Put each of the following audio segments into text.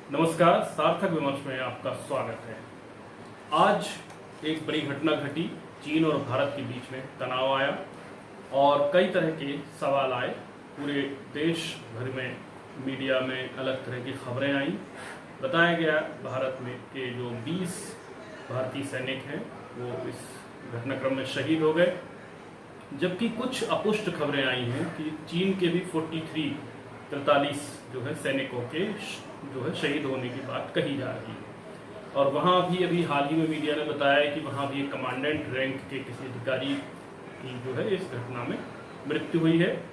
नमस्कार, सार्थक विमर्श में आपका स्वागत है। आज एक बड़ी घटना घटी, चीन और भारत के बीच में तनाव आया और कई तरह के सवाल आए। पूरे देश भर में मीडिया में अलग तरह की खबरें आई। बताया गया भारत में के जो 20 भारतीय सैनिक हैं वो इस घटनाक्रम में शहीद हो गए, जबकि कुछ अपुष्ट खबरें आई हैं कि चीन के भी 43 जो है सैनिकों के जो है शहीद होने की बात कही जा रही है। और वहाँ भी अभी हाल ही में मीडिया ने बताया कि वहाँ भी एक कमांडेंट रैंक के किसी अधिकारी की जो है इस घटना में मृत्यु हुई है।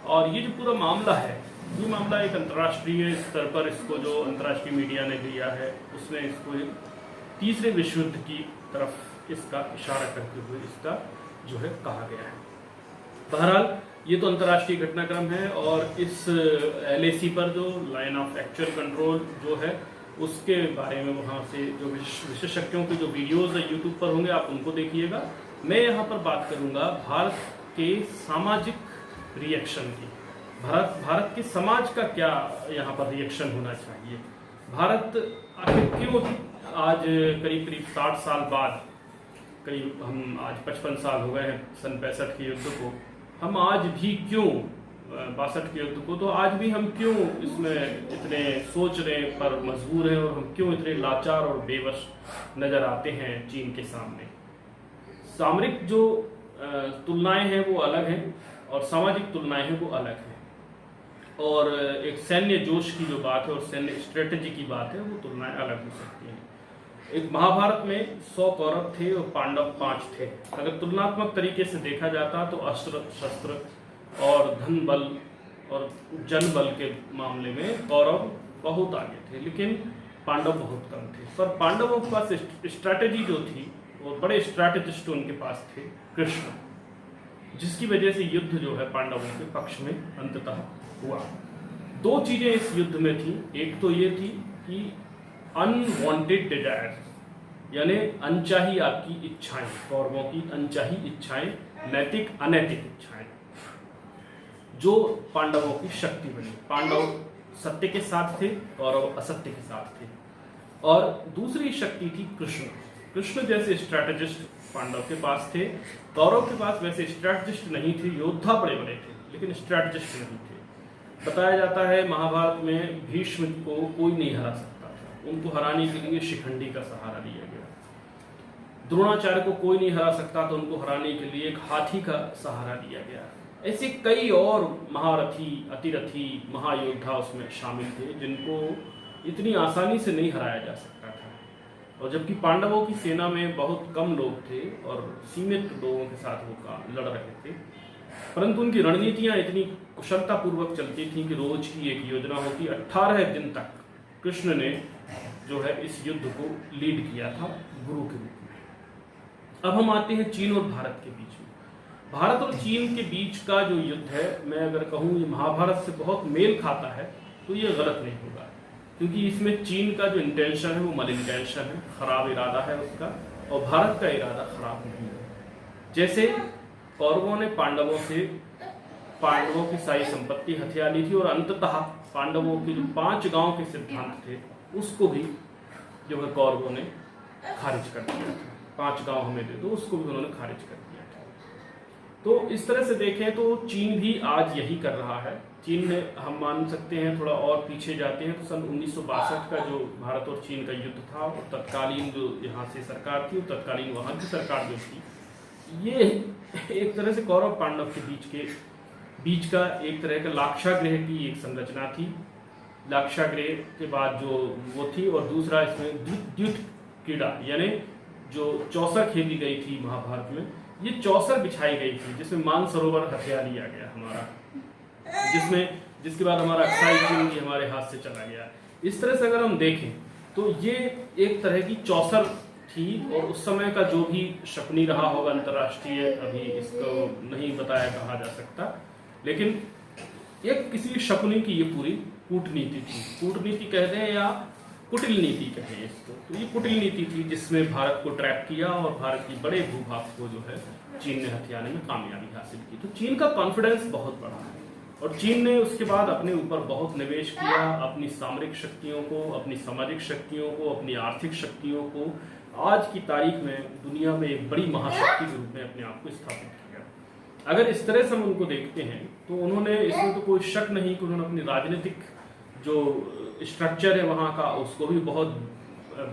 और ये जो पूरा मामला है, ये मामला एक अंतर्राष्ट्रीय स्तर पर इसको जो अंतर्राष्ट्रीय मीडिया ने लिया है उसमें इसको एक तीसरे विश्व युद्ध की तरफ इसका इशारा करते हुए इसका जो है कहा गया है। बहरहाल ये तो अंतर्राष्ट्रीय घटनाक्रम है और इस LAC पर जो लाइन ऑफ एक्चुअल कंट्रोल जो है उसके बारे में वहाँ से जो विशेषज्ञों के जो वीडियोस यूट्यूब पर होंगे आप उनको देखिएगा। मैं यहाँ पर बात करूँगा भारत के सामाजिक रिएक्शन की। भारत के समाज का क्या यहाँ पर रिएक्शन होना चाहिए। भारत आखिर क्यों आज करीब 60 साल बाद, करीब हम आज 55 साल हो गए हैं सन 65 के युद्ध को, हम आज भी क्यों 62 के युद्ध को, तो आज भी हम क्यों इसमें इतने सोचने पर मजबूर हैं और हम क्यों इतने लाचार और बेबस नजर आते हैं चीन के सामने। सामरिक जो तुलनाएं हैं वो अलग हैं और सामाजिक तुलनाएं हैं वो अलग हैं। और एक सैन्य जोश की जो बात है और सैन्य स्ट्रेटेजी की बात है वो तुलनाएं अलग हो सकती हैं। एक महाभारत में 100 कौरव थे और पांडव 5 थे। अगर तुलनात्मक तरीके से देखा जाता तो अस्त्र शस्त्र और धन बल और जन बल के मामले में कौरव बहुत आगे थे, लेकिन पांडव बहुत कम थे। पर पांडवों के पास स्ट्रैटेजी जो थी वो बड़े स्ट्रैटेजिस्ट उनके पास थे कृष्ण, जिसकी वजह से युद्ध जो है पांडवों के पक्ष में अंततः हुआ। 2 चीजें इस युद्ध में थी। एक तो ये थी कि अनवांटेड डिजायर्स, यानी अनचाही आपकी इच्छाएं, कौरवों की अनचाही इच्छाएं, नैतिक अनैतिक इच्छाएं, जो पांडवों की शक्ति बनी। पांडव सत्य के साथ थे, कौरव असत्य के साथ थे। और दूसरी शक्ति थी कृष्ण। कृष्ण जैसे स्ट्रैटेजिस्ट पांडव के पास थे, कौरव के पास वैसे स्ट्रैटेजिस्ट नहीं थे। योद्धा बड़े बड़े थे लेकिन स्ट्रैटेजिस्ट नहीं थे। बताया जाता है महाभारत में भीष्म को कोई नहीं हरा सकता था, उनको हराने के लिए शिखंडी का सहारा लिया गया। द्रोणाचार्य को कोई नहीं हरा सकता तो उनको हराने के लिए एक हाथी का सहारा लिया गया। ऐसे कई और महारथी, अतिरथी, महायोद्धा उसमें शामिल थे जिनको इतनी आसानी से नहीं हराया जा सकता था। और जबकि पांडवों की सेना में बहुत कम लोग थे और सीमित लोगों के साथ वो लड़ रहे थे, परंतु उनकी रणनीतियां इतनी कुशलतापूर्वक चलती थी कि रोज की एक योजना होती। 18 दिन तक कृष्ण ने जो है इस युद्ध को लीड किया था गुरु के रूप में। अब हम आते हैं चीन और भारत के बीच में। भारत और चीन के बीच का जो युद्ध है, मैं अगर कहूँ ये महाभारत से बहुत मेल खाता है तो ये गलत नहीं होगा, क्योंकि इसमें चीन का जो इंटेंशन है वो मल इंटेंशन है, खराब इरादा है उसका, और भारत का इरादा खराब नहीं है। जैसे कौरवों ने पांडवों की सारी संपत्ति हथिया ली थी और अंततः पांडवों के जो 5 गांव के सिद्धांत थे उसको भी जो है कौरवों ने खारिज कर दिया था। 5 गांव हमें दे दो, उसको भी उन्होंने खारिज कर दिया था। तो इस तरह से देखें तो चीन भी आज यही कर रहा है। चीन ने, हम मान सकते हैं थोड़ा और पीछे जाते हैं तो सन 1962 का जो भारत और चीन का युद्ध था, और तत्कालीन जो यहाँ से सरकार थी, तत्कालीन वहाँ की सरकार जो थी, ये एक तरह से कौरव पांडव के बीच का एक तरह का लाक्षागृह की एक संरचना थी। लाक्षागृह के बाद जो वो थी, और दूसरा इसमें द्युत क्रीड़ा, यानी जो चौसर खेली गई थी महाभारत में, ये चौसर बिछाई गई थी जिसमें मानसरोवर हथिया लिया गया हमारा, जिसके बाद हमारा अक्साई चीन भी हमारे हाथ से चला गया। इस तरह से अगर हम देखें तो ये एक तरह की चौसर थी। और उस समय का जो भी शकुनी रहा होगा अंतर्राष्ट्रीय, अभी इसको नहीं बताया कहा जा सकता, लेकिन एक किसी शकुनी की ये पूरी कूटनीति थी। कूटनीति कह दें या कुटिल नीति कहें इसको, तो ये कुटिल नीति थी जिसमें भारत को ट्रैप किया और भारत की बड़े भूभाग को जो है चीन ने हथियाने में कामयाबी हासिल की। तो चीन का कॉन्फिडेंस बहुत बड़ा है और चीन ने उसके बाद अपने ऊपर बहुत निवेश किया, अपनी सामरिक शक्तियों को, अपनी सामाजिक शक्तियों को, अपनी आर्थिक शक्तियों को आज की तारीख में दुनिया में एक बड़ी महाशक्ति के रूप में अपने आप को स्थापित किया। अगर इस तरह से हम उनको देखते हैं तो उन्होंने, इसमें तो कोई शक नहीं कि उन्होंने अपनी राजनीतिक जो स्ट्रक्चर है वहाँ का, उसको भी बहुत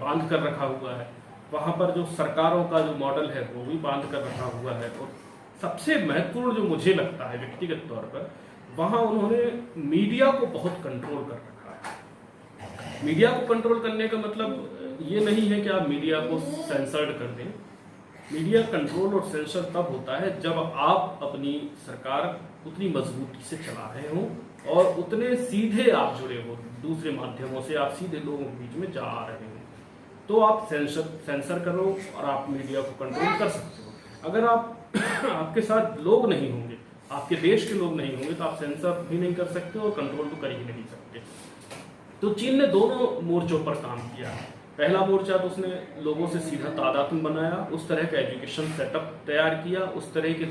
बांध कर रखा हुआ है। वहाँ पर जो सरकारों का जो मॉडल है वो भी बांध कर रखा हुआ है। और सबसे महत्वपूर्ण जो मुझे लगता है व्यक्तिगत तौर पर, वहाँ उन्होंने मीडिया को बहुत कंट्रोल कर रखा है। मीडिया को कंट्रोल करने का मतलब ये नहीं है कि आप मीडिया को सेंसर्ड कर दें। मीडिया कंट्रोल और सेंसर तब होता है जब आप अपनी सरकार उतनी मजबूती से चला रहे हो और उतने सीधे आप जुड़े हो, दूसरे माध्यमों से आप सीधे लोगों के बीच में जा रहे हो, तो आप सेंसर करो और आप मीडिया को कंट्रोल कर सकते हो। अगर आप आपके साथ लोग नहीं होंगे, आपके देश के लोग नहीं होंगे, तो आप सेंसर भी नहीं कर सकते और कंट्रोल तो कर ही नहीं सकते। तो चीन ने दोनों मोर्चों पर काम किया। पहला मोर्चा तो उसने लोगों से सीधा तादात्म्य बनाया, उस तरह का एजुकेशन सेटअप तैयार किया, उस तरह के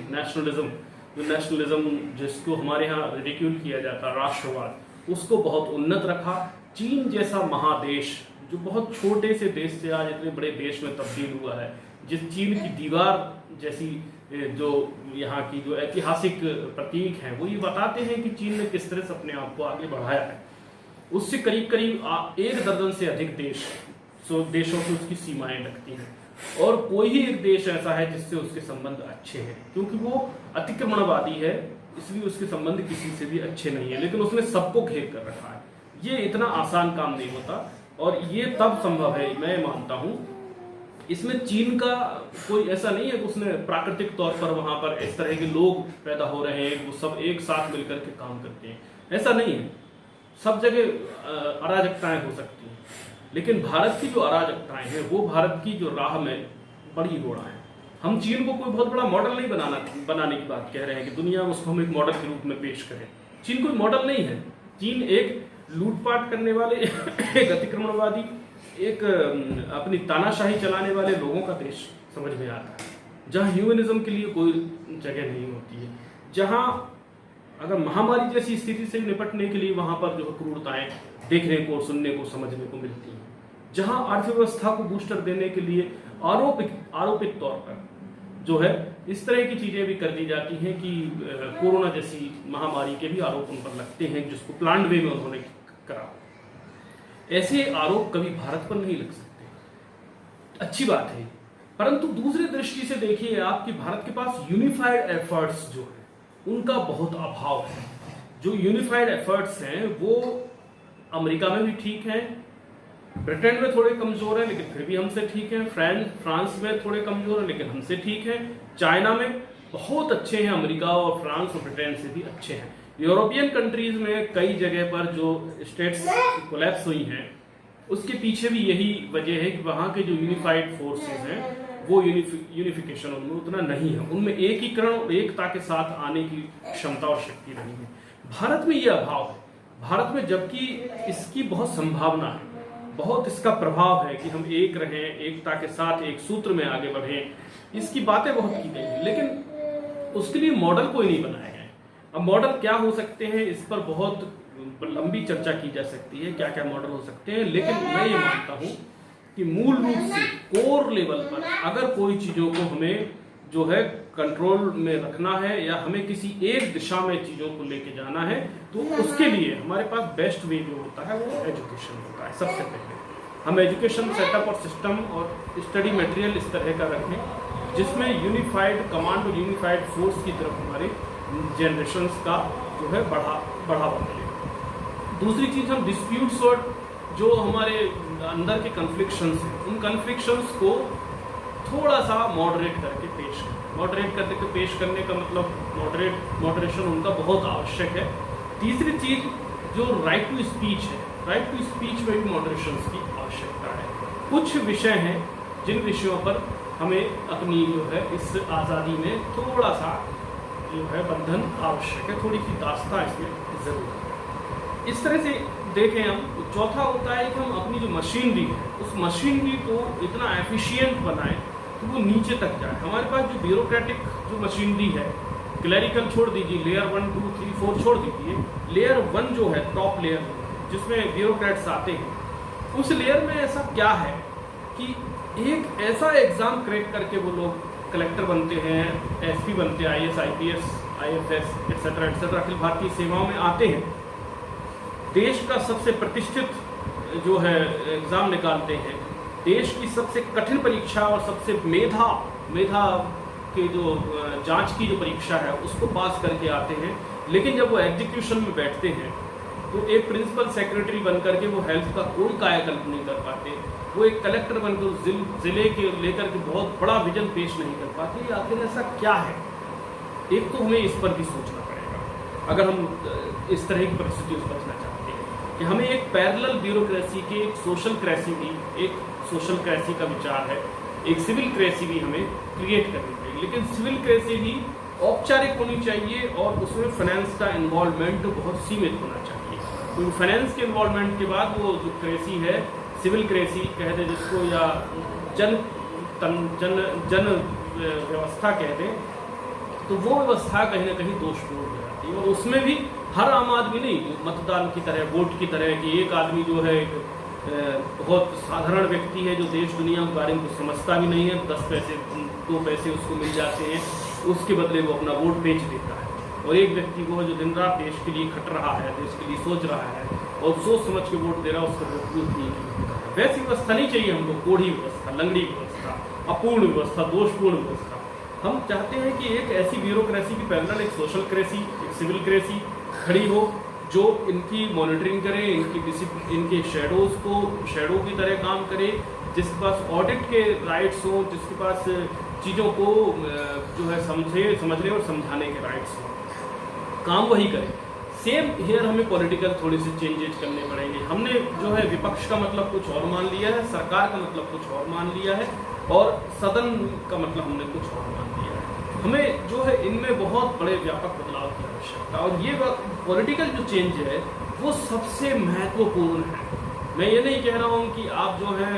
नेशनलिज्म जिसको हमारे यहाँ रिडिक्यूल किया जाता है, राष्ट्रवाद, उसको बहुत उन्नत रखा। चीन जैसा महादेश जो बहुत छोटे से देश से आज इतने बड़े देश में तब्दील हुआ है, जिस चीन की दीवार जैसी जो यहाँ की जो ऐतिहासिक प्रतीक हैं वो ये बताते हैं कि चीन ने किस तरह से अपने आप को आगे बढ़ाया है। उससे करीब करीब 1 दर्जन से अधिक देशों से उसकी सीमाएं लगती हैं, और कोई ही एक देश ऐसा है जिससे उसके संबंध अच्छे हैं, क्योंकि वो अतिक्रमणवादी है, इसलिए उसके संबंध किसी से भी अच्छे नहीं है, लेकिन उसने सबको घेर कर रखा है। ये इतना आसान काम नहीं होता, और ये तब संभव है, मैं मानता हूं। इसमें चीन का कोई ऐसा नहीं है कि उसने प्राकृतिक तौर पर वहां पर इस तरह के लोग पैदा हो रहे हैं, वो सब एक साथ मिलकर के काम करते हैं, ऐसा नहीं है। सब जगह अराजकताएं हो सकती हैं, लेकिन भारत की जो अराजकताएं हैं वो भारत की जो राह में बड़ी गोड़ा है। हम चीन को कोई बहुत बड़ा मॉडल नहीं बनाने की बात कह रहे हैं कि दुनिया में उसको हम एक मॉडल के रूप में पेश करें। चीन कोई मॉडल नहीं है। चीन एक लूटपाट करने वाले, एक अतिक्रमणवादी, एक अपनी तानाशाही चलाने वाले लोगों का देश समझ में आता है, जहां ह्यूमनिज्म के लिए कोई जगह नहीं होती है, जहां अगर महामारी जैसी स्थिति से निपटने के लिए वहां पर जो क्रूरताएं देखने को, सुनने को, समझने को मिलती हैं, जहां अर्थव्यवस्था को बूस्टर देने के लिए आरोपित तौर पर जो है इस तरह की चीजें भी कर दी जाती हैं कि कोरोना जैसी महामारी के भी आरोप उन पर लगते हैं, जिसको प्लान्ड वे में उन्होंने करा। ऐसे आरोप कभी भारत पर नहीं लग सकते, अच्छी बात है, परंतु दूसरी दृष्टि से देखिए आप कि भारत के पास यूनिफाइड एफर्ट्स जो है उनका बहुत अभाव है। जो यूनिफाइड एफर्ट्स हैं वो अमेरिका में भी ठीक हैं, ब्रिटेन में थोड़े कमजोर हैं लेकिन फिर भी हमसे ठीक हैं, फ्रांस में थोड़े कमजोर हैं लेकिन हमसे ठीक हैं, चाइना में बहुत अच्छे हैं, अमेरिका और फ्रांस और ब्रिटेन से भी अच्छे हैं। यूरोपियन कंट्रीज में कई जगह पर जो स्टेट्स कोलैप्स हुई हैं उसके पीछे भी यही वजह है कि वहाँ के जो यूनिफाइड फोर्सेस हैं वो यूनिफिकेशन उनमें उतना नहीं है, उनमें एकीकरण और एकता के साथ आने की क्षमता और शक्ति नहीं है। भारत में ये अभाव है। भारत में जबकि इसकी बहुत संभावना है, बहुत इसका प्रभाव है कि हम एक रहें, एकता के साथ एक सूत्र में आगे बढ़ें, इसकी बातें बहुत की गई हैं, लेकिन उसके लिए मॉडल कोई नहीं बनाया गया है। अब मॉडल क्या हो सकते हैं इस पर बहुत लंबी चर्चा की जा सकती है, क्या क्या मॉडल हो सकते हैं, लेकिन मैं ये मानता हूं कि मूल रूप से कोर लेवल पर अगर कोई चीजों को हमें जो है कंट्रोल में रखना है या हमें किसी एक दिशा में चीजों को लेके जाना है, तो उसके लिए हमारे पास बेस्ट वे जो होता है वो एजुकेशन होता है। सबसे पहले हम एजुकेशन सेटअप और सिस्टम और स्टडी मटेरियल इस तरह का रखें जिसमें यूनिफाइड कमांड और यूनिफाइड फोर्स की तरफ हमारे जनरेशन्स का जो है बढ़ावा मिले। दूसरी चीज, हम डिस्प्यूट्स और जो हमारे अंदर के कन्फ्लिक्शंस हैं उन कन्फ्लिक्शंस को थोड़ा सा मॉडरेट करके पेश करें। मॉडरेट करके पेश करने का मतलब मॉडरेशन उनका बहुत आवश्यक है। तीसरी चीज जो राइट टू स्पीच है, राइट टू स्पीच में भी मॉडरेशन की आवश्यकता है। कुछ विषय हैं जिन विषयों पर हमें अपनी जो है इस आज़ादी में थोड़ा सा जो है बंधन आवश्यक है, थोड़ी सी दास्ता इसमें जरूर है। इस तरह से देखें हम। चौथा होता है कि हम अपनी जो मशीनरी है उस मशीनरी को इतना एफिशिएंट बनाएं कि वो नीचे तक जाए। हमारे पास जो ब्यूरोक्रेटिक जो मशीनरी है, क्लरिकल छोड़ दीजिए, लेयर 1, 2, 3, 4 छोड़ दीजिए, लेयर 1 जो है टॉप लेयर जिसमें ब्यूरोक्रेट्स आते हैं, उस लेयर में ऐसा क्या है कि एक ऐसा एग्जाम क्रैक करके वो लोग कलेक्टर बनते हैं, एसपी बनते हैं, IAS, IPS, IFS etcetera etcetera अखिल भारतीय सेवाओं में आते हैं, देश का सबसे प्रतिष्ठित जो है एग्जाम निकालते हैं, देश की सबसे कठिन परीक्षा और सबसे मेधा के जो जांच की जो परीक्षा है उसको पास करके आते हैं। लेकिन जब वो एग्जीक्यूशन में बैठते हैं तो एक प्रिंसिपल सेक्रेटरी बनकर के वो हेल्थ का कोई कायाकल्प नहीं कर पाते, वो एक कलेक्टर बनकर जिले के लेकर के बहुत बड़ा विजन पेश नहीं कर पाते। आखिर ऐसा क्या है? एक तो हमें इस पर भी सोचना पड़ेगा अगर हम इस तरह की परिस्थितियों से बचना चाहते हैं कि हमें एक पैरेलल ब्यूरोक्रेसी के एक सोशल क्रेसी का विचार है, एक सिविल क्रेसी भी हमें क्रिएट करनी चाहिए। लेकिन सिविल क्रेसी भी औपचारिक होनी चाहिए और उसमें फाइनेंस का इन्वॉल्वमेंट बहुत सीमित होना चाहिए, क्योंकि फाइनेंस के इन्वॉल्वमेंट के बाद वो जो क्रेसी है, सिविल क्रेसी कहते जिसको, या जन व्यवस्था कहते हैं, तो वो व्यवस्था कहीं ना कहीं दोषपूर्ण हो जाती है। और उसमें भी हर आम आदमी नहीं, मतदान की तरह, वोट की तरह कि एक आदमी जो है बहुत साधारण व्यक्ति है जो देश दुनिया के बारे में कुछ समझता भी नहीं है, 10 पैसे 2 पैसे उसको मिल जाते हैं, उसके बदले वो अपना वोट बेच देता है। और एक व्यक्ति को जो दिन रात देश के लिए खट रहा है, देश के लिए सोच रहा है और सोच समझ के वोट दे रहा है, उसका वोट नहीं है। वैसी व्यवस्था नहीं चाहिए हमको, कोढ़ी व्यवस्था, लंगड़ी व्यवस्था, अपूर्ण व्यवस्था, दोषपूर्ण व्यवस्था। हम चाहते हैं कि एक ऐसी ब्यूरोक्रेसी की पैरेलल एक सोशल क्रेसी, एक सिविल क्रेसी खड़ी हो जो इनकी मॉनिटरिंग करे, इनके शैडो की तरह काम करे, जिसके पास ऑडिट के राइट्स हो, जिसके पास चीज़ों को जो है समझने और समझाने के राइट्स हो, काम वही करे। सेम हियर हमें पॉलिटिकल थोड़ी सी चेंजेज करने पड़ेंगे। हमने जो है विपक्ष का मतलब कुछ और मान लिया है, सरकार का मतलब कुछ और मान लिया है, और सदन का मतलब हमने कुछ और मान लिया है। हमें जो है इनमें बहुत बड़े व्यापक बदलाव की आवश्यकता, और ये पॉलिटिकल जो चेंज है वो सबसे महत्वपूर्ण है। मैं ये नहीं कह रहा हूँ कि आप जो है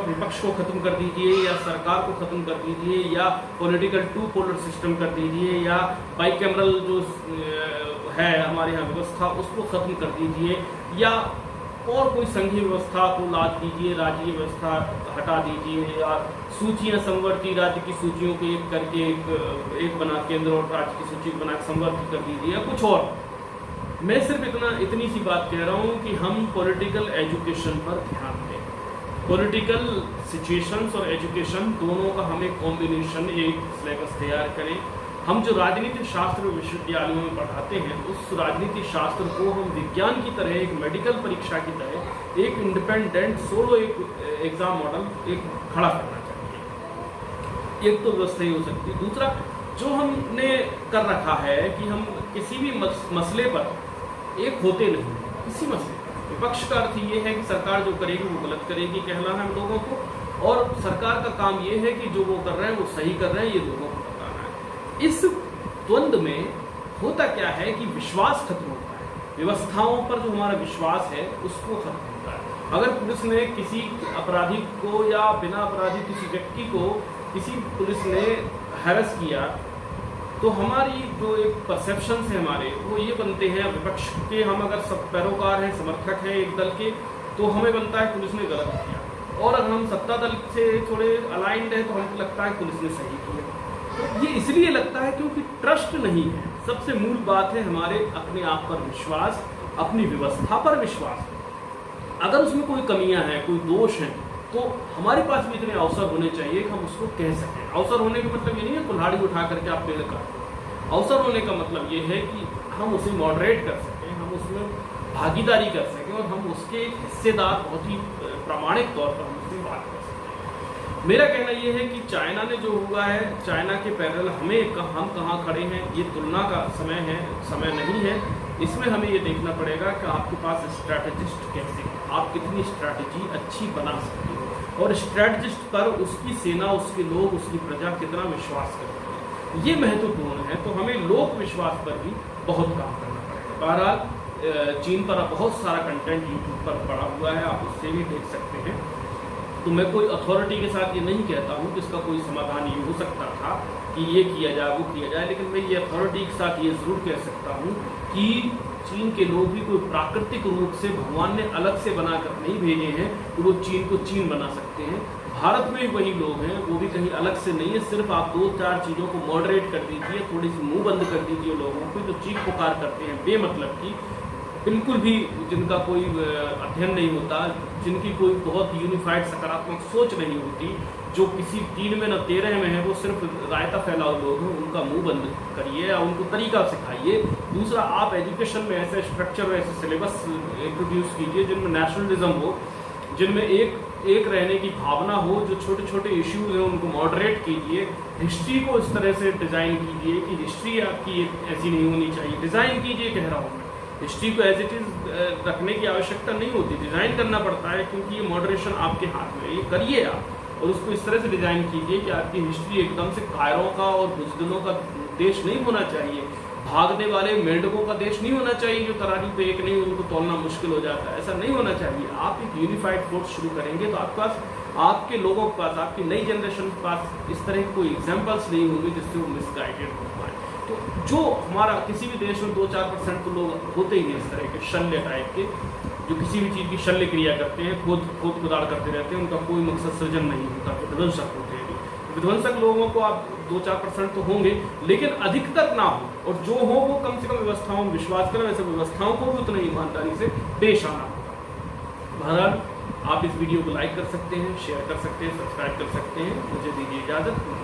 विपक्ष को खत्म कर दीजिए या सरकार को खत्म कर दीजिए या पॉलिटिकल 2 पोलर सिस्टम कर दीजिए या बाइकैमरल जो है हमारे यहाँ व्यवस्था उसको खत्म कर दीजिए या और कोई संघीय व्यवस्था को लाद दीजिए, राज्य व्यवस्था हटा दीजिए या सूचियाँ संवर्ती, राज्य की सूचियों को एक करके एक बना, केंद्र और राज्य की सूची बना संवर्ती कर दीजिए या कुछ और। मैं सिर्फ इतनी सी बात कह रहा हूँ कि हम पॉलिटिकल एजुकेशन पर ध्यान दें। पॉलिटिकल सिचुएशंस और एजुकेशन दोनों का हम एक कॉम्बिनेशन, एक सिलेबस तैयार करें। हम जो राजनीतिक शास्त्र विश्वविद्यालयों में पढ़ाते हैं उस राजनीतिक शास्त्र को हम विज्ञान की तरह, एक मेडिकल परीक्षा की तरह, एक इंडिपेंडेंट सोलो एक एग्जाम मॉडल एक खड़ा करना चाहिए। एक तो व्यवस्था ही हो सकती है। दूसरा जो हमने कर रखा है कि हम किसी भी मसले पर एक होते नहीं, किसी मसले पर। विपक्ष का अर्थ ये है कि सरकार जो करेगी वो गलत करेगी कहना है हम लोगों को, और सरकार का काम ये है कि जो वो कर रहे हैं वो सही कर रहे हैं, ये लोगों को बताना है। इस द्वंद्व में होता क्या है कि विश्वास खत्म होता है, व्यवस्थाओं पर जो हमारा विश्वास है उसको खत्म होता है। अगर पुलिस ने किसी अपराधी को या बिना अपराधी किसी व्यक्ति को किसी पुलिस ने हैरेस किया तो हमारी जो एक परसेप्शन है हमारे वो ये बनते हैं विपक्ष के, हम अगर सब पैरोकार हैं, समर्थक हैं एक दल के, तो हमें बनता है पुलिस ने गलत किया, और अगर हम सत्ता दल से थोड़े अलाइंड हैं तो हमको लगता है पुलिस ने सही किया। तो ये इसलिए लगता है क्योंकि ट्रस्ट नहीं है। सबसे मूल बात है हमारे अपने आप पर विश्वास, अपनी व्यवस्था पर विश्वास। अगर उसमें कोई कमियां हैं, कोई दोष हैं, तो हमारे पास भी इतने अवसर होने चाहिए कि हम उसको कह सकें। अवसर होने का मतलब ये नहीं है कुल्हाड़ी उठा करके आप पेड़ काटें। अवसर होने का मतलब ये है कि हम उसे मॉडरेट कर सकें, हम उसमें भागीदारी कर सकें और हम उसके एक हिस्सेदार बहुत ही प्रामाणिक तौर पर हम उसमें बात कर सकें। मेरा कहना ये है कि चाइना ने जो हुआ है, चाइना के पैरेलल हम कहाँ खड़े हैं, ये तुलना का समय नहीं है। इसमें हमें ये देखना पड़ेगा कि आपके पास स्ट्रैटेजिस्ट कैसे, आप कितनी स्ट्रैटेजी अच्छी बना सकते हो और स्ट्रैटेजिस्ट पर उसकी सेना, उसके लोग, उसकी प्रजा कितना विश्वास करते हैं, ये महत्वपूर्ण है। तो हमें लोक विश्वास पर भी बहुत काम करना पड़ेगा। बहरहाल चीन पर बहुत सारा कंटेंट यूट्यूब पर पड़ा हुआ है, आप उससे भी देख सकते हैं। तो मैं कोई अथॉरिटी के साथ ये नहीं कहता हूँ कि इसका कोई समाधान ये हो सकता था कि ये किया जाए वो किया जाए, लेकिन मैं ये अथॉरिटी के साथ ये ज़रूर कह सकता हूँ कि चीन के लोग भी कोई प्राकृतिक रूप से भगवान ने अलग से बनाकर नहीं भेजे हैं कि वो चीन को चीन बना सकते हैं। भारत में भी वही लोग हैं, वो भी कहीं अलग से नहीं है। सिर्फ आप 2-4 चीज़ों को मॉडरेट कर दीजिए, थोड़ी सी मुंह बंद कर दीजिए लोगों को जो चीख पुकार करते हैं बेमतलब की, बिल्कुल भी जिनका कोई अध्ययन नहीं होता, जिनकी कोई बहुत यूनिफाइड सकारात्मक सोच नहीं होती, जो किसी 3 में न 13 में है, वो सिर्फ रायता फैलाओ लोग हैं, उनका मुंह बंद करिए या उनको तरीका सिखाइए। दूसरा, आप एजुकेशन में ऐसे स्ट्रक्चर ऐसे सिलेबस इंट्रोड्यूस कीजिए जिनमें नेशनलिज्म हो, जिनमें एक रहने की भावना हो, जो छोटे छोटे इश्यूज हैं उनको मॉडरेट कीजिए। हिस्ट्री को इस तरह से डिज़ाइन कीजिए कि हिस्ट्री आपकी ऐसी नहीं होनी चाहिए। डिज़ाइन कीजिए कह रहा हूँ, हिस्ट्री को एज इट इज़ रखने की आवश्यकता नहीं होती, डिज़ाइन करना पड़ता है क्योंकि ये मॉडरेशन आपके हाथ में है। ये करिए आप और उसको इस तरह से डिज़ाइन कीजिए कि आपकी हिस्ट्री एकदम से कायरों का और बुज़दिलों का देश नहीं होना चाहिए, भागने वाले मेंढकों का देश नहीं होना चाहिए जो तरारी पे एक नहीं उनको तोलना मुश्किल हो जाता है, ऐसा नहीं होना चाहिए। आप एक यूनिफाइड फोर्स शुरू करेंगे तो आपके पास, आपके लोगों के पास, आपकी नई जनरेशन के पास इस तरह की कोई एग्जाम्पल्स नहीं होंगे जिससे वो मिसगाइडेड हो पाए। तो जो हमारा किसी भी देश में 2-4% तो लोग होते ही हैं इस तरह के शल्य टाइप के, जो किसी भी चीज़ की शल्य क्रिया करते हैं, खोद खुदाड़ करते रहते हैं, उनका कोई मकसद सृजन नहीं होता, विध्वंसक होते हैं। विध्वंसक लोगों को आप 2-4% तो होंगे, लेकिन अधिकतर ना हो, और जो हो वो कम से कम व्यवस्थाओं में विश्वास करें। वैसे व्यवस्थाओं को भी उतना ईमानदारी से पेश आना होगा। बहरहाल, आप इस वीडियो को लाइक कर सकते हैं, शेयर कर सकते हैं, सब्सक्राइब कर सकते हैं। मुझे दीजिए इजाज़त।